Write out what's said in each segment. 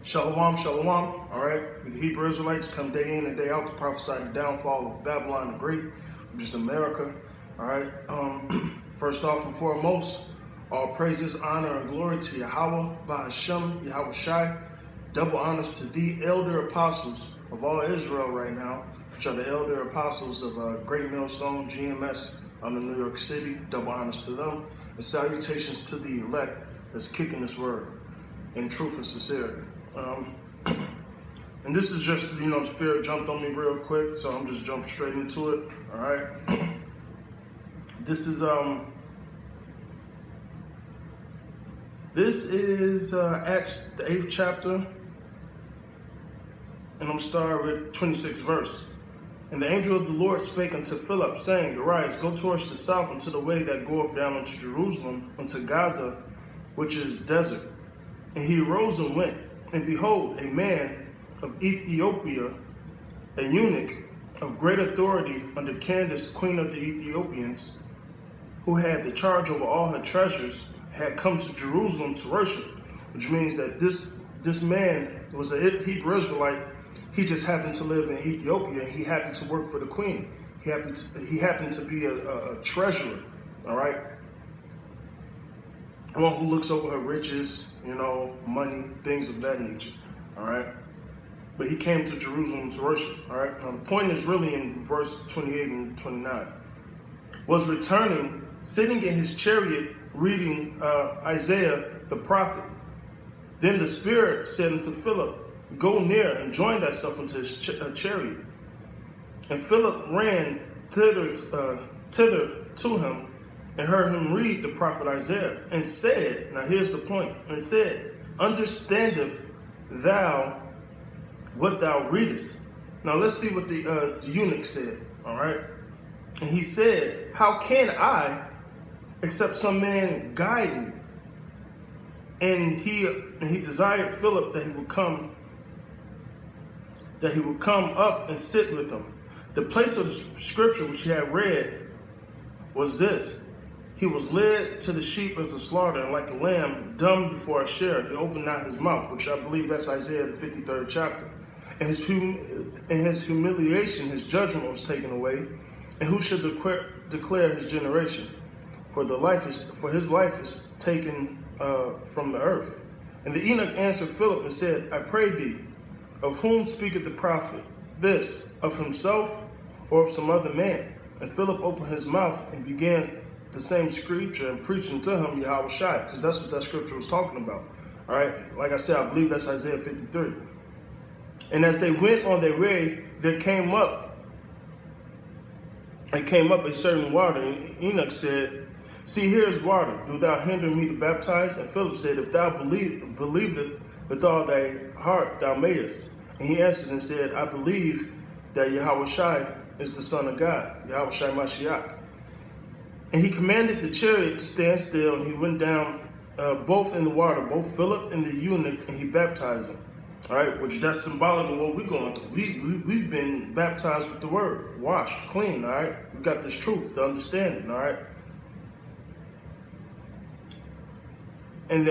Shalom, shalom. All right, the Hebrew Israelites come day in and day out to prophesy the downfall of Babylon the Great, which is America. All right. First off and foremost, all praises, honor, and glory to Yahweh, Bahashem, Yahweh Shai. Double honors to the elder apostles of all Israel right now, which are the elder apostles of Great Millstone, GMS, under New York City. Double honors to them. And salutations to the elect that's kicking this word in truth and sincerity. And this is just, the Spirit jumped on me real quick, so I'm just jump straight into it. All right. This is Acts, the 8th chapter, and I'm starting with 26th verse. And the angel of the Lord spake unto Philip, saying, Arise, go towards the south unto the way that goeth down unto Jerusalem, unto Gaza, which is desert. And he arose and went, and behold, a man of Ethiopia, a eunuch of great authority under Candace, queen of the Ethiopians, who had the charge over all her treasures, had come to Jerusalem to worship, which means that this man was a Hebrew Israelite. He just happened to live in Ethiopia, and he happened to work for the queen. He happened to be a treasurer, all right? One who looks over her riches, money, things of that nature, all right? But he came to Jerusalem to worship, all right? Now, the point is really in verse 28 and 29. Was returning, sitting in his chariot, reading Isaiah the prophet. Then the Spirit said unto Philip, Go near and join thyself unto his chariot. And Philip ran thither to him, and heard him read the prophet Isaiah, and said, now here's the point, and said, Understandest thou what thou readest? Now let's see what the eunuch said, all right? And he said, How can I, except some man guide me? And he desired Philip that he would come up and sit with him. The place of the scripture which he had read was this: He was led to the sheep as a slaughter, and like a lamb dumb before a shearer, he opened not his mouth, which I believe that's Isaiah the 53rd chapter. And his humiliation, his judgment was taken away. And who should declare his generation? For his life is taken from the earth. And the eunuch answered Philip and said, I pray thee, of whom speaketh the prophet? This, of himself or of some other man? And Philip opened his mouth and began the same scripture and preaching to him Yahweh Shai, because that's what that scripture was talking about. All right, like I said, I believe that's Isaiah 53. And as they went on their way, there came up a certain water. And Enoch said, See, here is water. Do thou hinder me to baptize? And Philip said, If thou believest with all thy heart, thou mayest. And he answered and said, I believe that Yahweh Shai is the Son of God, Yahweh Shai Mashiach. And he commanded the chariot to stand still, and he went down both in the water, both Philip and the eunuch, and he baptized him. All right, which that's symbolic of what we're going through. We've been baptized with the word, washed, clean, all right? We got this truth, the understanding, all right? And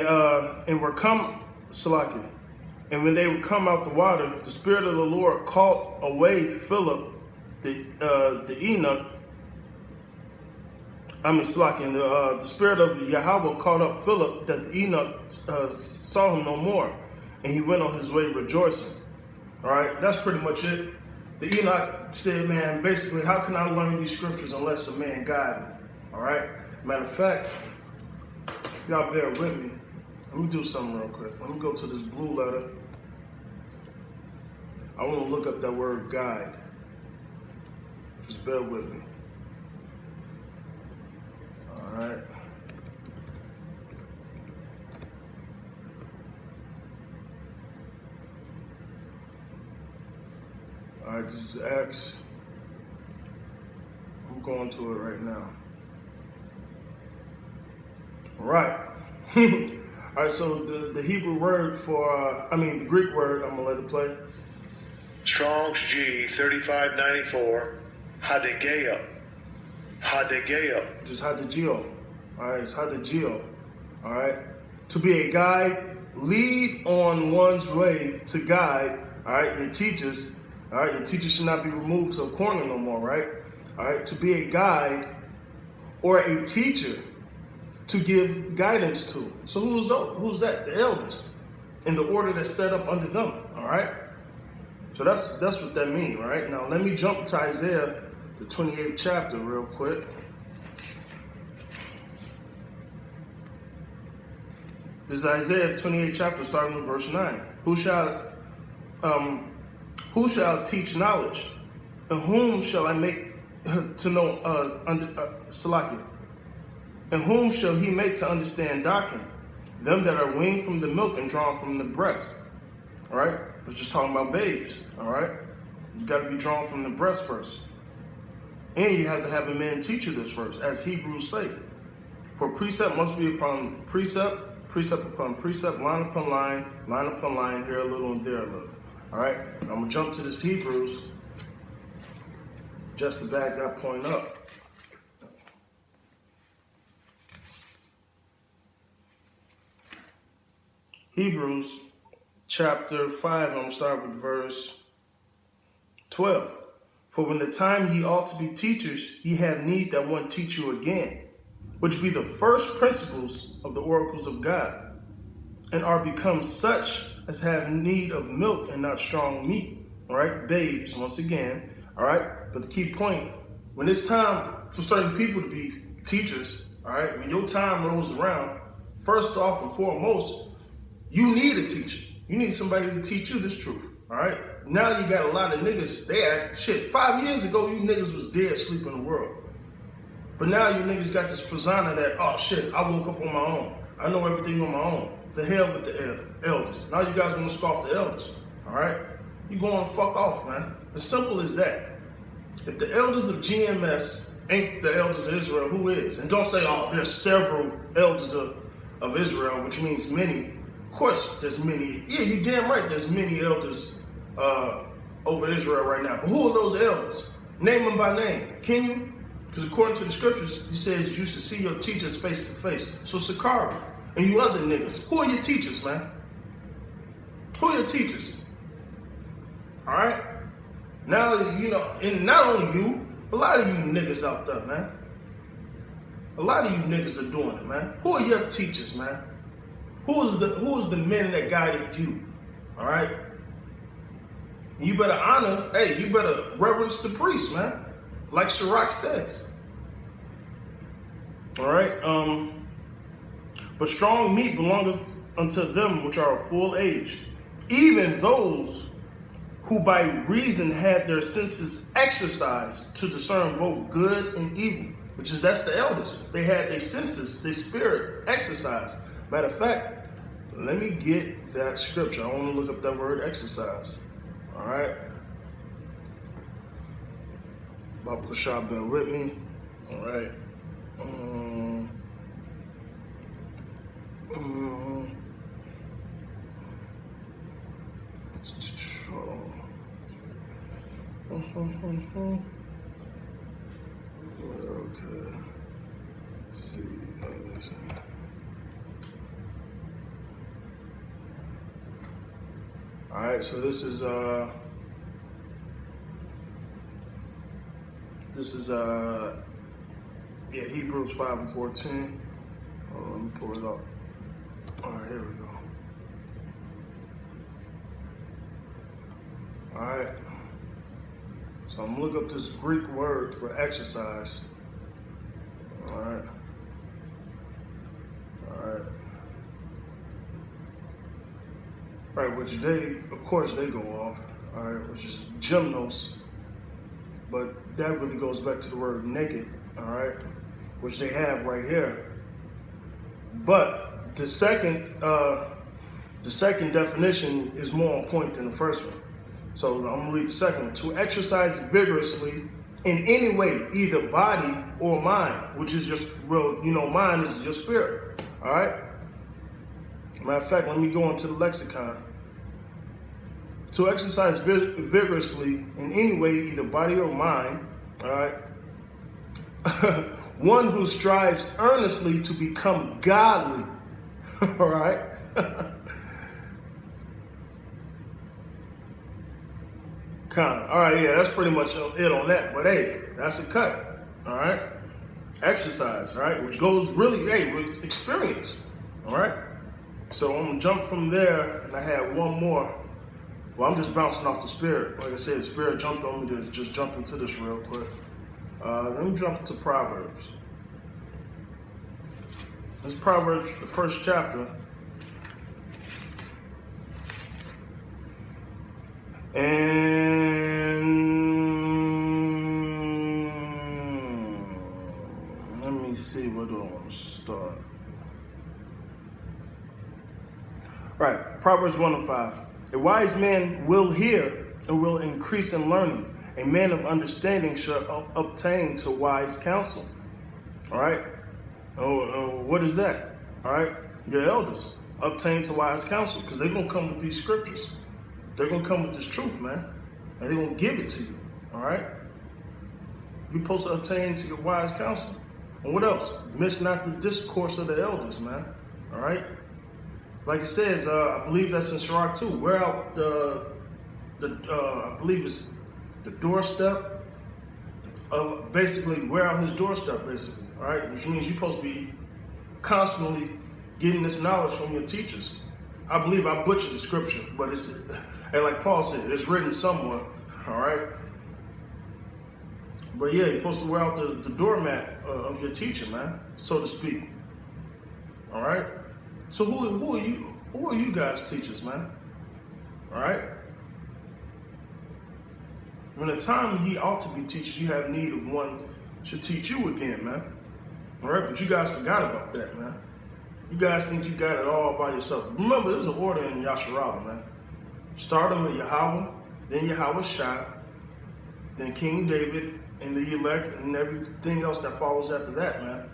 we're come, Salakia. And when they would come out the water, the Spirit of the Lord caught away Philip, the eunuch. Salakia. And the Spirit of Yahweh caught up Philip, that the eunuch saw him no more. And he went on his way rejoicing. All right, that's pretty much it. The eunuch said, man, basically, how can I learn these scriptures unless a man guide me? All right. Matter of fact, y'all bear with me. Let me do something real quick. Let me go to this blue letter. I want to look up that word guide. Just bear with me. All right. All right, this is Acts. I'm going to it right now. All right. All right, so the Hebrew word for, the Greek word, I'm going to let it play. Strong's G 3594, hadegeo. Hadegeo. Just hadegeo. All right, it's hadegeo. All right. To be a guide, lead on one's way to guide, all right, your teachers, all right, your teachers should not be removed to a corner no more, right? All right, to be a guide or a teacher to give guidance to. So who's that? The elders, in the order that's set up under them, all right? So that's what that means, right? Now let me jump to Isaiah, the 28th chapter real quick. This is Isaiah 28th chapter, starting with verse 9. Who shall teach knowledge? And whom shall I make to know Salakia? And whom shall he make to understand doctrine? Them that are weaned from the milk and drawn from the breast. All right? We're just talking about babes. All right? You got to be drawn from the breast first. And you have to have a man teach you this first, as Hebrews say. For precept must be upon precept, precept upon precept, line upon line, here a little and there a little. All right? I'm going to jump to this Hebrews just to back that point up. Hebrews chapter 5, I'm going to start with verse 12. For when the time ye ought to be teachers, ye have need that one teach you again, which be the first principles of the oracles of God, and are become such as have need of milk and not strong meat. All right, babes, once again. All right, but the key point, when it's time for certain people to be teachers, all right, when your time rolls around, first off and foremost, you need a teacher. You need somebody to teach you this truth, all right? Now you got a lot of niggas, they act, shit, 5 years ago, you niggas was dead asleep in the world. But now you niggas got this persona that, oh shit, I woke up on my own. I know everything on my own. The hell with the elders. Now you guys want to scoff the elders, all right? You going to fuck off, man. As simple as that. If the elders of GMS ain't the elders of Israel, who is? And don't say, oh, there's several elders of Israel, which means many. Of course, there's many. Yeah, you're damn right there's many elders over Israel right now. But who are those elders? Name them by name. Can you? Because according to the scriptures, he says you should see your teachers face to face. So Sakari and you other niggas, who are your teachers, man? Who are your teachers? All right? Now, you know, and not only you, a lot of you niggas out there, man. A lot of you niggas are doing it, man. Who are your teachers, man? Who is the men that guided you? All right? You better honor, hey, you better reverence the priest, man. Like Sirach says. All right? But strong meat belongeth unto them which are of full age, even those who by reason had their senses exercised to discern both good and evil, that's the elders. They had their senses, their spirit exercised. Matter of fact, let me get that scripture. I want to look up that word exercise. All right. Baba Kashab, bear with me. All right. Okay. See. All right, so this is Hebrews 5:14. Let me pull it up. All right, here we go. All right. So I'm gonna look up this Greek word for exercise. All right. Right, which of course they go off, all right, which is gymnos, but that really goes back to the word naked, all right, which they have right here. But the second definition is more on point than the first one. So I'm gonna read the second one. To exercise vigorously in any way, either body or mind, which is just real, mind is your spirit, all right? Matter of fact, let me go into the lexicon. To exercise vigorously in any way, either body or mind, all right? One who strives earnestly to become godly, all right? All right, yeah, that's pretty much it on that. But hey, that's a cut. All right. Exercise, all right, which goes really, hey, with experience. All right. So I'm gonna jump from there, and I had one more. Well, I'm just bouncing off the spirit. Like I said, the spirit jumped on me to just jump into this real quick. Let me jump to Proverbs. This is Proverbs, the first chapter. And let me see, where do I want to start? Right, Proverbs 1:5. A wise man will hear and will increase in learning. A man of understanding shall obtain to wise counsel. All right? What is that? All right? Your elders obtain to wise counsel, because they're going to come with these scriptures. They're going to come with this truth, man. And they're going to give it to you. All right? You're supposed to obtain to your wise counsel. And what else? Miss not the discourse of the elders, man. All right? Like it says, I believe that's in Sirach 2. Wear out I believe it's the doorstep of, basically, wear out his doorstep, basically. All right? Which means you're supposed to be constantly getting this knowledge from your teachers. I believe I butchered the scripture, but it's, and like Paul said, it's written somewhere, all right? But yeah, you're supposed to wear out the doormat of your teacher, man, so to speak, all right? So who are you guys teachers, man, all right? When the time ye ought to be teachers, you have need of one should teach you again, man, all right? But you guys forgot about that, man. You guys think you got it all by yourself. Remember, there's an order in Yasharala, man. Starting with Yahweh, then Yahweh Shai, then King David, and the elect, and everything else that follows after that, man.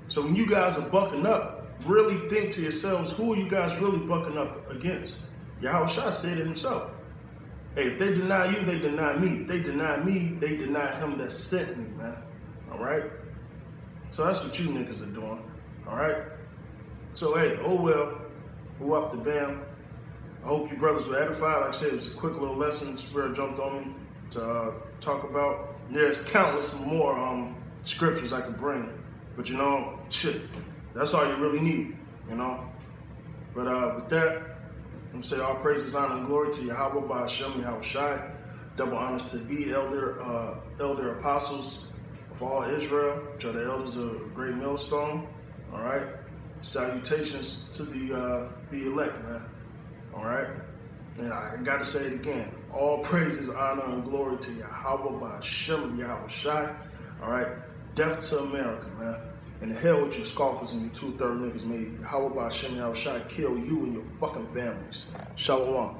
So when you guys are bucking up, really think to yourselves, who are you guys really bucking up against? Yahweh Shai said it himself. Hey, if they deny you, they deny me. If they deny me, they deny him that sent me, man. All right? So that's what you niggas are doing, all right? So, hey, oh well, who up the bam. I hope you brothers were edified. Like I said, it was a quick little lesson. The Spirit jumped on me to talk about. There's countless more scriptures I could bring. But, you know, shit, that's all you really need, you know. But with that, I'm going to say all praises, honor, and glory to Yahweh by Hashem, Yahweh Shai. Double honors to the elder apostles of all Israel, which are the elders of a great millstone, all right. Salutations to the elect, man. All right? And I got to say it again. All praises, honor, and glory to Yahweh by Hashem, Yahweh Shai. All right? Death to America, man. And the hell with you scoffers and you 2/3 niggas made Yahweh by Hashem, Yahweh Shai kill you and your fucking families. Shalom.